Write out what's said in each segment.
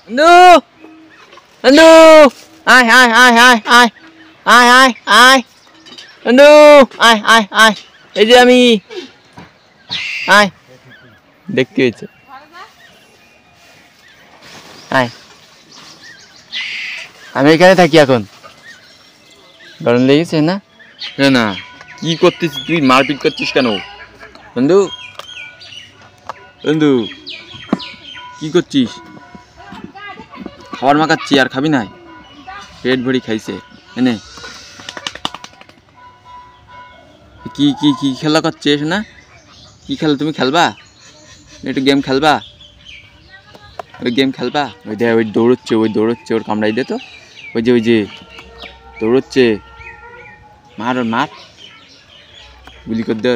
বন্ধু বন্ধু আয় আয় আয় আয় আয় আয় আয় আয় বন্ধু আয় আয় আয় এই যে আমি আয় দেখতে হয়েছে আয় আমি এখানে থাকি এখন গরম লেগেছে না না কি করছিস তুই মারপিট করছিস কেন বন্ধু বন্ধু কি করছিস খাবার মাখাচ্ছি আর খাবি না পেট ভরি খাইছে এনে কি কি কি খেলা করছিস না কি খেলা তুমি খেলবা একটু গেম খেলবা ওই গেম খেলবা ওই দেখ ওই দৌড়চ্ছে ওর কামড়াই দে তো ওই যে দৌড়চ্ছে মার ওর মার গুলি কর দে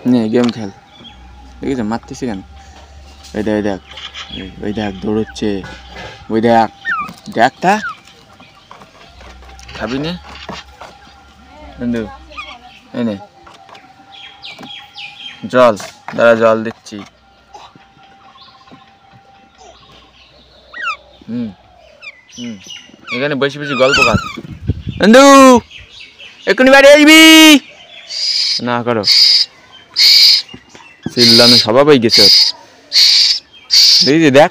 নে গেম খেল দেখেছ মারতেছি কেন ওই দেখ দৌড়চ্ছে ওই দেখ তা খাবি নে বন্ধু এনে জল দাঁড়া জল দিচ্ছি এখানে বসে বসে গল্প কর বন্ধু এক্ষুনি বাড়ি আসবি না করো চিল্লানো স্বভাব হয়ে গেছে দেখি দেখ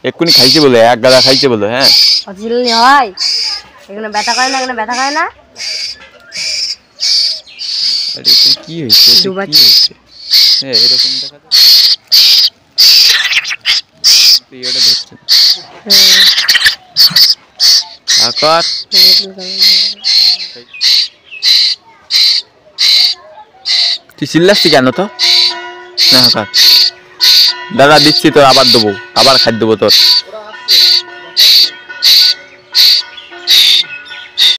এক্ষুনি খাইছে বলে এক গাদা খাইছে বলে হ্যাঁ হয় এখানে ব্যথা করে না এখানে ব্যথা করে না আরে কি হয়েছে হ্যাঁ এরকম দেখা তুই এটা ধরছে আকার তুই চিল্লাসছি কেন তো না আকার দাদা দিচ্ছি তো আবার দেবো আবার খাদ্য দেবো তোর